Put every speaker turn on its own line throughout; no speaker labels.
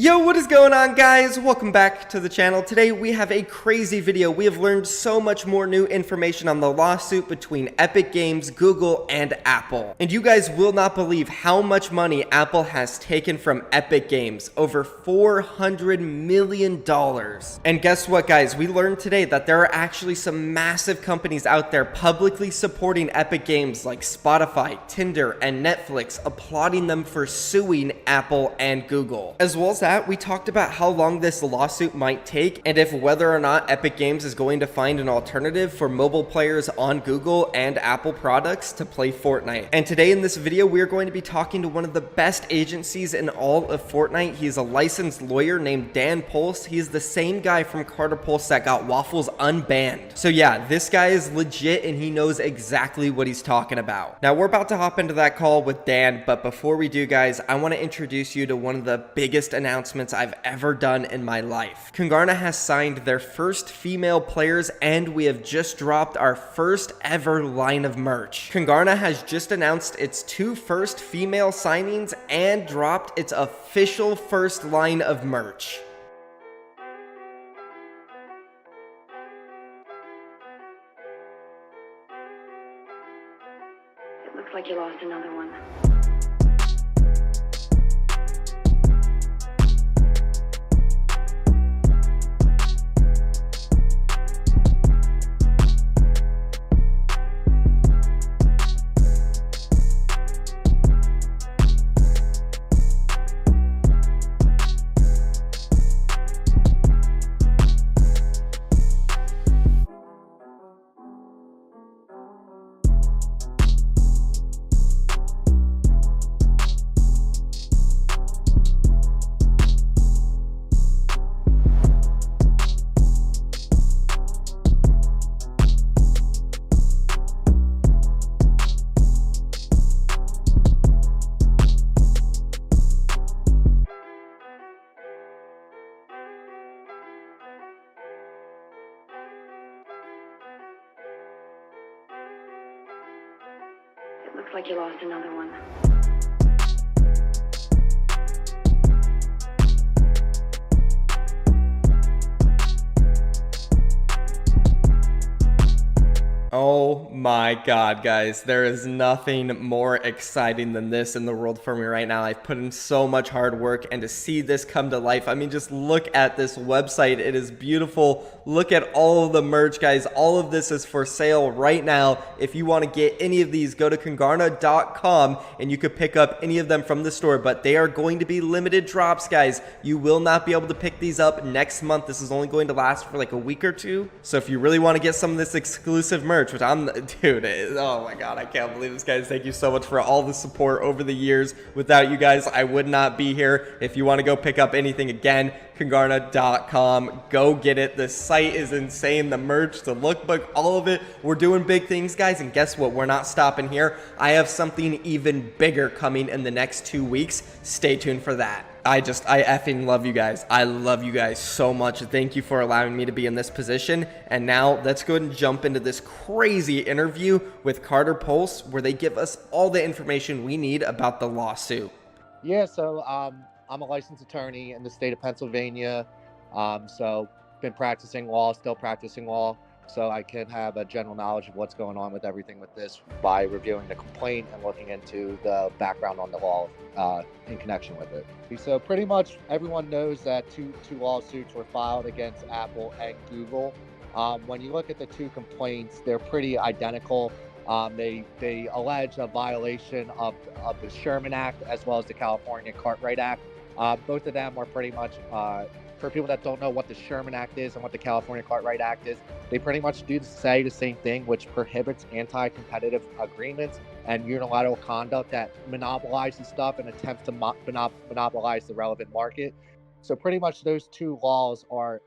Yo, what is going on, guys? Welcome back to the channel. Today we have a crazy video. We have learned so much more new information on the lawsuit between Epic Games, Google, and Apple. And you guys will not believe how much money Apple has taken from Epic Games, over $400 million. And guess what, guys? We learned today that there are actually some massive companies out there publicly supporting Epic Games like Spotify, Tinder, and Netflix, applauding them for suing Apple and Google. As well as that, we talked about how long this lawsuit might take and if whether or not Epic Games is going to find an alternative for mobile players on Google and Apple products to play Fortnite. And today in this video, we are going to be talking to one of the best agencies in all of Fortnite. He's a licensed lawyer named Dan Pulse. He's the same guy from Carter Pulse that got Waffles unbanned. So yeah, this guy is legit and he knows exactly what he's talking about. Now we're about to hop into that call with Dan, but before we do, guys, I want to introduce you to one of the biggest announcements I've ever done in my life. Kangana has signed their first female players and we have just dropped our first ever line of merch. Kangana has just announced its two first female signings and dropped its official first line of merch.
It looks like you lost another one. It looks like you lost another one.
Oh my god, guys, there is nothing more exciting than this in the world for me right now. I've put in so much hard work, and to see this come to life, I mean, just look at this website. It is beautiful. Look at all of the merch, guys. All of this is for sale right now. If you want to get any of these, go to Kangarna.com and you could pick up any of them from the store, but they are going to be limited drops, guys. You will not be able to pick these up next month. This is only going to last for like a week or two. So if you really want to get some of this exclusive merch, which dude, oh my god, I can't believe this, guys. Thank you so much for all the support over the years. Without you guys, I would not be here. If you want to go pick up anything, again, Kangarna.com, go get it. The site is insane. The merch, the lookbook, all of it. We're doing big things, guys, and guess what? We're not stopping here. I have something even bigger coming in the next 2 weeks. Stay tuned for that. I effing love you guys. I love you guys so much. Thank you for allowing me to be in this position. And now let's go ahead and jump into this crazy interview with Carter Pulse, where they give us all the information we need about the lawsuit.
Yeah, so I'm a licensed attorney in the state of Pennsylvania. So been practicing law, still practicing law. So I can have a general knowledge of what's going on with everything with this by reviewing the complaint and looking into the background on the law in connection with it. So pretty much everyone knows that two lawsuits were filed against Apple and Google. When you look at the two complaints, they're pretty identical. They allege a violation of the Sherman Act as well as the California Cartwright Act. Both of them are pretty much, for people that don't know what the Sherman Act is and what the California Cartwright Act is, they pretty much say the same thing, which prohibits anti-competitive agreements and unilateral conduct that monopolizes stuff and attempts to monopolize the relevant market. So pretty much those two laws are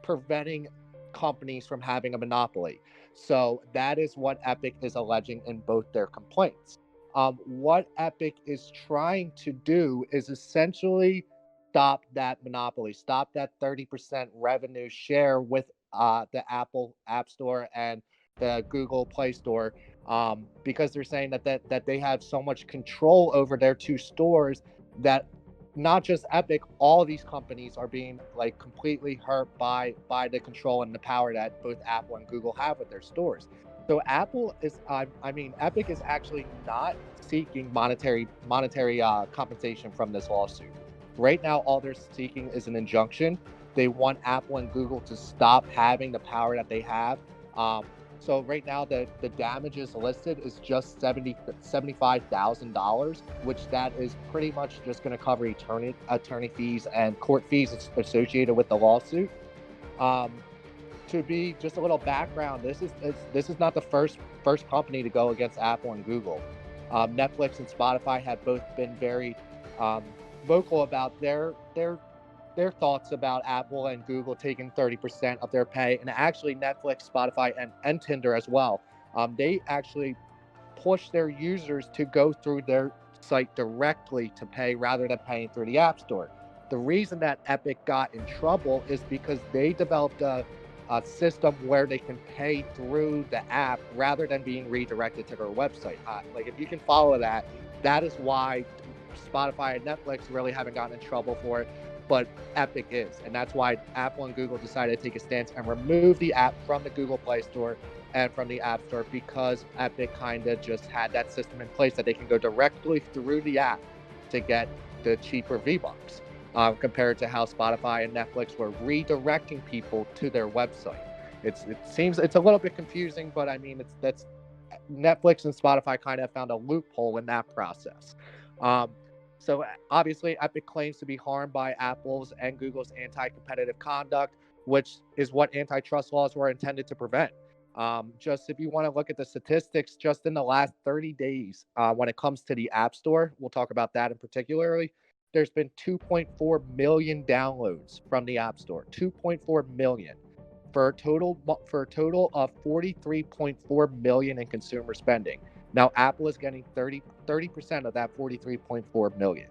preventing companies from having a monopoly. So that is what Epic is alleging in both their complaints. What Epic is trying to do is essentially stop that monopoly, stop that 30% revenue share with the Apple App Store and the Google Play Store, because they're saying that they have so much control over their two stores that not just Epic, all these companies are being like completely hurt by the control and the power that both Apple and Google have with their stores. So Apple is, I mean, Epic is actually not seeking monetary compensation from this lawsuit. Right now, all they're seeking is an injunction. They want Apple and Google to stop having the power that they have. Um, so right now, the damages listed is just $75,000, which that is pretty much just going to cover attorney fees and court fees associated with the lawsuit. Um, to be just a little background, this is not the first company to go against Apple and Google. Netflix and Spotify have both been very um, vocal about their thoughts about Apple and Google taking 30% of their pay, and actually Netflix, Spotify, and Tinder as well. They actually push their users to go through their site directly to pay rather than paying through the App Store. The reason that Epic got in trouble is because they developed a system where they can pay through the app rather than being redirected to their website. Like if you can follow that, that is why Spotify and Netflix really haven't gotten in trouble for it, but Epic is. And that's why Apple and Google decided to take a stance and remove the app from the Google Play Store and from the App Store, because Epic kind of just had that system in place that they can go directly through the app to get the cheaper V-Bucks, compared to how Spotify and Netflix were redirecting people to their website. It seems it's a little bit confusing, but I mean, that's Netflix and Spotify kind of found a loophole in that process. So obviously, Epic claims to be harmed by Apple's and Google's anti-competitive conduct, which is what antitrust laws were intended to prevent. Just if you want to look at the statistics, just in the last 30 days, when it comes to the App Store, we'll talk about that in particularly. There's been 2.4 million downloads from the App Store, 2.4 million, for a total of 43.4 million in consumer spending. Now Apple is getting 30% of that 43.4 million.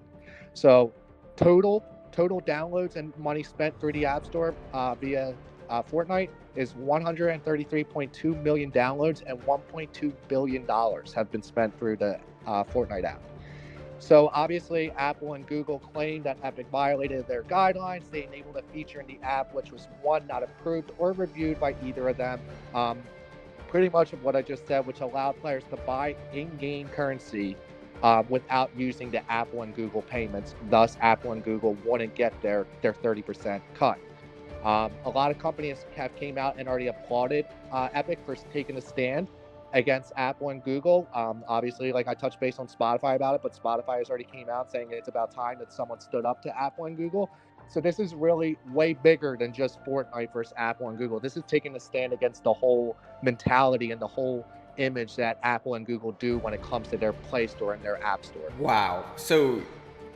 So total downloads and money spent through the App Store via Fortnite is 133.2 million downloads, and $1.2 billion have been spent through the Fortnite app. So obviously, Apple and Google claimed that Epic violated their guidelines. They enabled a feature in the app which was, one, not approved or reviewed by either of them. Pretty much of what I just said, which allowed players to buy in-game currency without using the Apple and Google payments. Thus, Apple and Google wouldn't get their 30% cut. A lot of companies have came out and already applauded Epic for taking a stand against Apple and Google. Obviously, like I touched base on Spotify about it, but Spotify has already came out saying it's about time that someone stood up to Apple and Google. So this is really way bigger than just Fortnite versus Apple and Google. This is taking a stand against the whole mentality and the whole image that Apple and Google do when it comes to their Play Store and their App Store.
Wow. So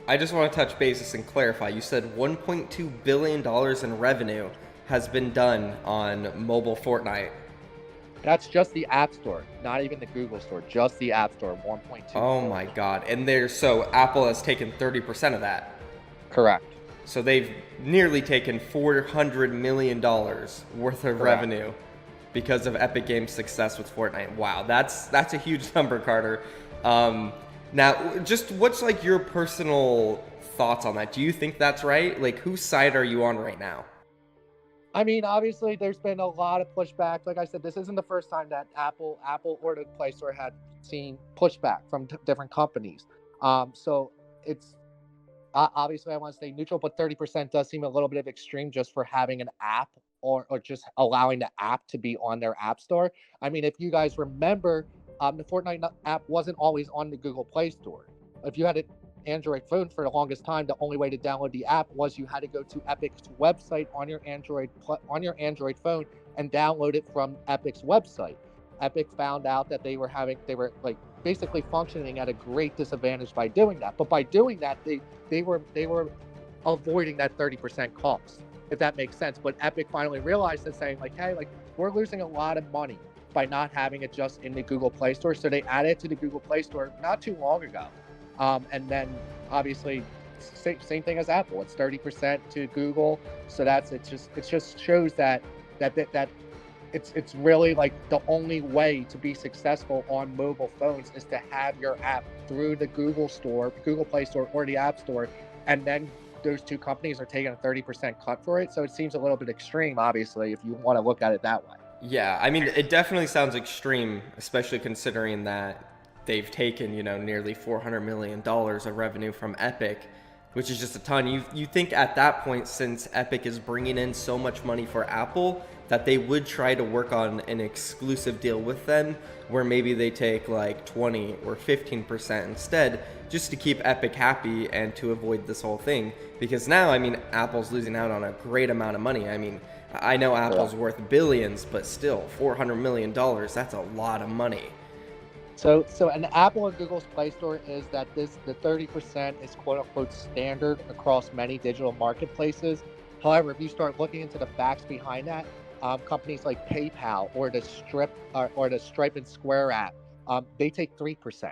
I just want to touch bases and clarify. You said $1.2 billion in revenue has been done on mobile Fortnite.
That's just the App Store, not even the Google Store, just the App Store, 1.2.
Oh my God. And so Apple has taken 30% of that.
Correct.
So they've nearly taken $400 million worth of revenue because of Epic Games' success with Fortnite. Wow, that's a huge number, Carter. Now, just what's like your personal thoughts on that? Do you think that's right? Like, whose side are you on right now?
I mean, obviously, there's been a lot of pushback. Like I said, this isn't the first time that Apple or the Play Store had seen pushback from different companies. So it's obviously, I want to stay neutral, but 30% does seem a little bit of extreme just for having an app or just allowing the app to be on their App Store. I mean, if you guys remember, the Fortnite app wasn't always on the Google Play Store. If you had an Android phone for the longest time, the only way to download the app was you had to go to Epic's website on your Android phone and download it from Epic's website. Epic found out that they were like basically functioning at a great disadvantage by doing that. But by doing that, they were avoiding that 30% cost, if that makes sense. But Epic finally realized that, saying like, hey, like we're losing a lot of money by not having it just in the Google Play Store. So they added it to the Google Play Store not too long ago. And then obviously same thing as Apple. It's 30% to Google. So it just shows that it's really like the only way to be successful on mobile phones is to have your app through the Google Play Store or the App Store and then those two companies are taking a 30% cut for it. So it seems a little bit extreme, obviously, if you want to look at it that way.
Yeah, I mean, it definitely sounds extreme, especially considering that they've taken, nearly $400 million of revenue from Epic, which is just a ton. You think at that point, since Epic is bringing in so much money for Apple, that they would try to work on an exclusive deal with them where maybe they take like 20 or 15% instead, just to keep Epic happy and to avoid this whole thing. Because now, I mean, Apple's losing out on a great amount of money. I mean, I know Apple's worth billions, but still, $400 million, that's a lot of money.
So an Apple and Google's Play Store is that the 30% is quote unquote standard across many digital marketplaces. However, if you start looking into the facts behind that, companies like PayPal or the Stripe and Square app, they take 3%.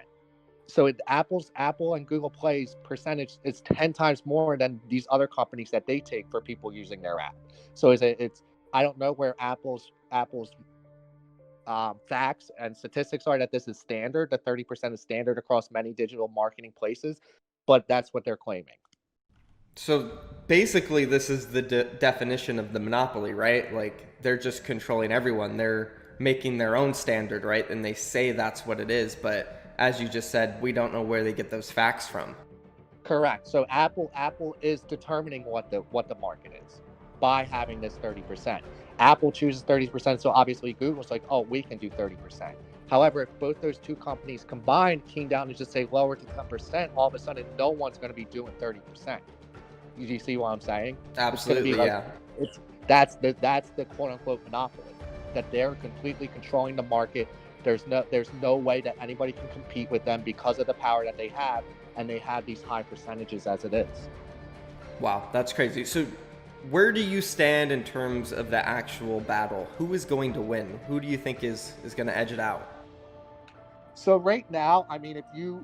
So Apple and Google Play's percentage is 10 times more than these other companies that they take for people using their app. So it's I don't know where Apple's facts and statistics are that this is standard. The 30% is standard across many digital marketing places, but that's what they're claiming.
So basically, this is the definition of the monopoly, right? Like, they're just controlling everyone. They're making their own standard, right? And they say that's what it is, but as you just said, we don't know where they get those facts from.
Correct. So Apple is determining what the market is by having this 30%. Apple chooses 30%, so obviously Google's like, oh, we can do 30%. However, if both those two companies combined came down and just say lower to 10%, all of a sudden no one's going to be doing 30%. Do you see what I'm saying?
Absolutely,
yeah. That's the quote unquote monopoly, that they're completely controlling the market. There's no way that anybody can compete with them because of the power that they have, and they have these high percentages as it is.
Wow, that's crazy. So where do you stand in terms of the actual battle? Who is going to win? Who do you think is going to edge it out?
So right now, I mean, if you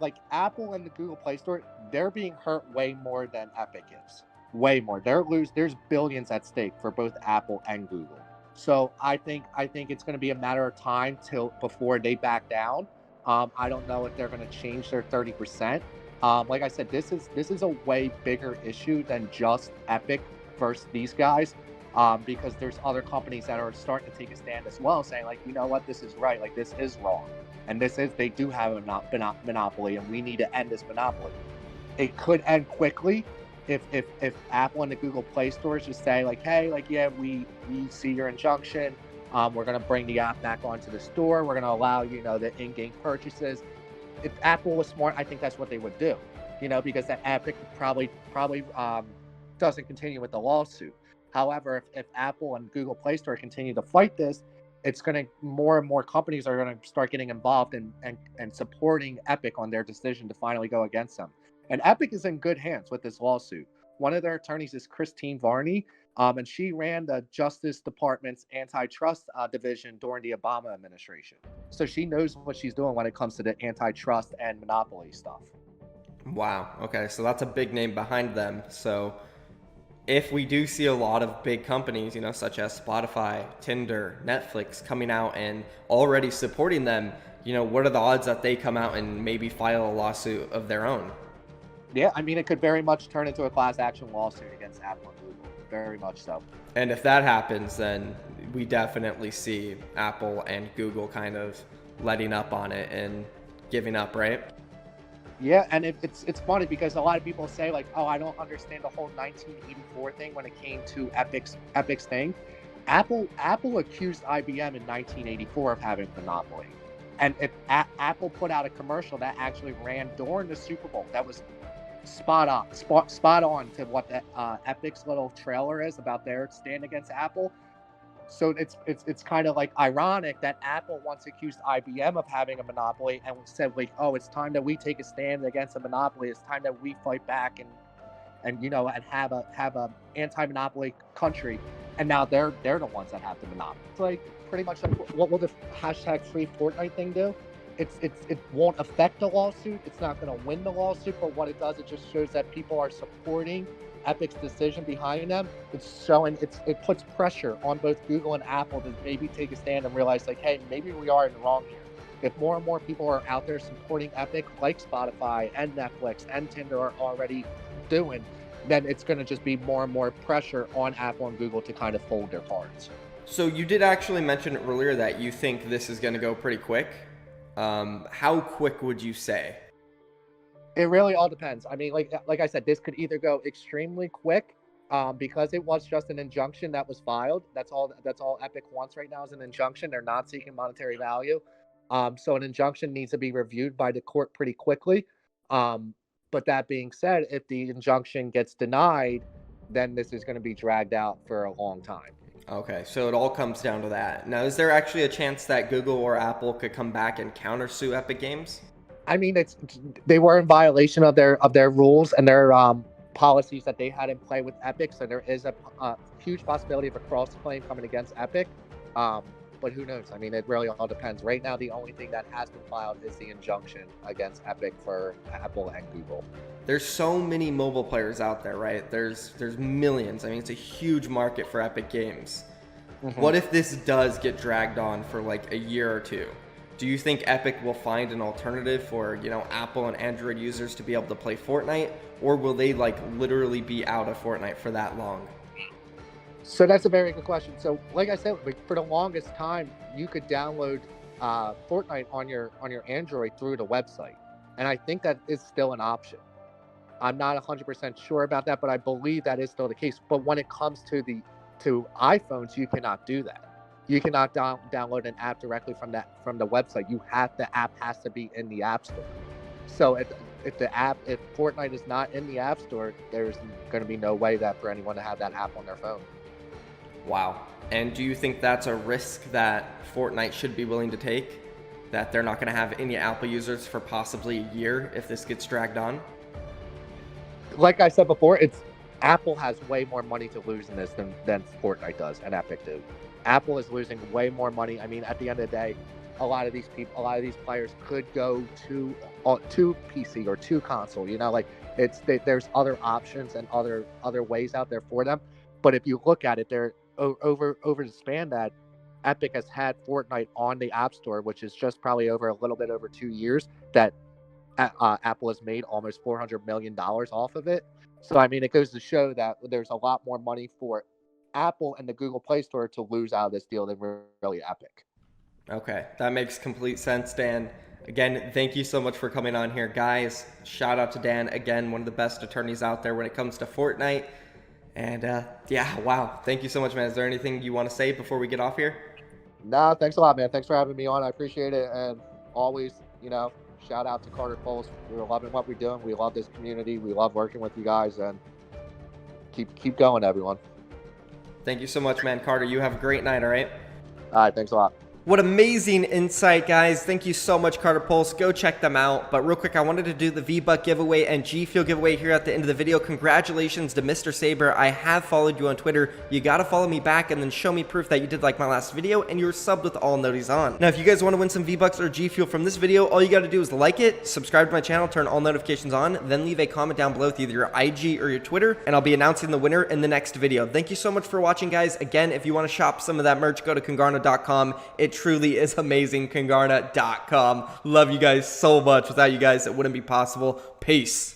like Apple and the Google Play Store, they're being hurt way more than Epic is. Way more. There's billions at stake for both Apple and Google. So I think it's going to be a matter of time till before they back down. I don't know if they're going to change their 30%. Like I said, this is a way bigger issue than just Epic versus these guys. Because there's other companies that are starting to take a stand as well, saying like, you know what, this is right, like this is wrong, and they do have a monopoly, and we need to end this monopoly. It could end quickly if Apple and the Google Play stores just say like, hey, like yeah, we see your injunction. We're gonna bring the app back onto the store. We're gonna allow the in-game purchases. If Apple was smart, I think that's what they would do. Because that Epic probably doesn't continue with the lawsuit. However, if Apple and Google Play Store continue to fight this, it's going to more and more companies are going to start getting involved and supporting Epic on their decision to finally go against them. And Epic is in good hands with this lawsuit. One of their attorneys is Christine Varney, and she ran the Justice Department's antitrust division during the Obama administration. So she knows what she's doing when it comes to the antitrust and monopoly stuff.
Wow. Okay, so that's a big name behind them. So if we do see a lot of big companies, such as Spotify, Tinder, Netflix coming out and already supporting them, what are the odds that they come out and maybe file a lawsuit of their own?
Yeah, I mean, it could very much turn into a class action lawsuit against Apple and Google. Very much so.
And if that happens, then we definitely see Apple and Google kind of letting up on it and giving up, right?
Yeah, and it's funny because a lot of people say like, oh, I don't understand the whole 1984 thing when it came to Epic's thing. Apple accused IBM in 1984 of having a monopoly, and if Apple put out a commercial that actually ran during the Super Bowl that was spot on to what the Epic's little trailer is about their stand against Apple. So it's kind of like ironic that Apple once accused IBM of having a monopoly and said like, oh, it's time that we take a stand against a monopoly. It's time that we fight back and have a anti-monopoly country. And now they're the ones that have the monopoly. It's like pretty much like, what will the hashtag free Fortnite thing do? It won't affect the lawsuit. It's not going to win the lawsuit, but what it does, it just shows that people are supporting Epic's decision behind them. It's showing it puts pressure on both Google and Apple to maybe take a stand and realize like, hey, maybe we are in the wrong here. If more and more people are out there supporting Epic, like Spotify and Netflix and Tinder are already doing, then it's going to just be more and more pressure on Apple and Google to kind of fold their cards.
So you did actually mention earlier that you think this is going to go pretty quick. How quick would you say?
It really all depends. I mean, like I said, this could either go extremely quick, because it was just an injunction that was filed. That's all Epic wants right now is an injunction. They're not seeking monetary value. So an injunction needs to be reviewed by the court pretty quickly. But that being said, if the injunction gets denied, then this is going to be dragged out for a long time.
Okay, so it all comes down to that. Now, is there actually a chance that Google or Apple could come back and countersue Epic Games?
I mean, they were in violation of their rules and their policies that they had in play with Epic. So there is a huge possibility of a cross claim coming against Epic. But who knows? I mean, it really all depends. Right now, the only thing that has been filed is the injunction against Epic for Apple and Google.
There's so many mobile players out there, right? There's millions. I mean, it's a huge market for Epic Games. Mm-hmm. What if this does get dragged on for like a year or two? Do you think Epic will find an alternative for, Apple and Android users to be able to play Fortnite? Or will they like literally be out of Fortnite for that long?
So that's a very good question. So like I said, for the longest time, you could download Fortnite on your Android through the website. And I think that is still an option. I'm not 100% sure about that, but I believe that is still the case. But when it comes to iPhones, you cannot do that. You cannot download an app directly from the website. The app has to be in the App Store. So if Fortnite is not in the App Store, there's going to be no way that for anyone to have that app on their phone.
Wow. And do you think that's a risk that Fortnite should be willing to take? That they're not going to have any Apple users for possibly a year if this gets dragged on?
Like I said before, Apple has way more money to lose in this than Fortnite does and Epic do. Apple is losing way more money. I mean, at the end of the day, a lot of these players could go to PC or to console. There's other options and other ways out there for them. But if you look at it, they're over the span that Epic has had Fortnite on the App Store, which is just probably over a little bit over 2 years, that Apple has made almost $400 million off of it. So, I mean, it goes to show that there's a lot more money for Apple and the Google Play Store to lose out of this deal than really Epic.
Okay, that makes complete sense, Dan. Again, thank you so much for coming on here. Guys, shout out to Dan. Again, one of the best attorneys out there when it comes to Fortnite. And wow. Thank you so much, man. Is there anything you want to say before we get off here?
No, thanks a lot, man. Thanks for having me on. I appreciate it. And always, shout out to Carter Pulse. We're loving what we're doing. We love this community. We love working with you guys. And keep going, everyone.
Thank you so much, man. Carter, you have a great night, all right?
All right, thanks a lot.
What amazing insight, guys. Thank you so much, Carter Pulse. Go check them out. But real quick, I wanted to do the V-Buck giveaway and G Fuel giveaway here at the end of the video. Congratulations to Mr. Saber. I have followed you on Twitter. You got to follow me back and then show me proof that you did like my last video and you're subbed with all noties on. Now, if you guys want to win some V-Bucks or G Fuel from this video, all you got to do is like it, subscribe to my channel, turn all notifications on, then leave a comment down below with either your IG or your Twitter, and I'll be announcing the winner in the next video. Thank you so much for watching, guys. Again, if you want to shop some of that merch, go to Congarna.com. It truly is amazing. Congarna.com. Love you guys so much. Without you guys, it wouldn't be possible. Peace.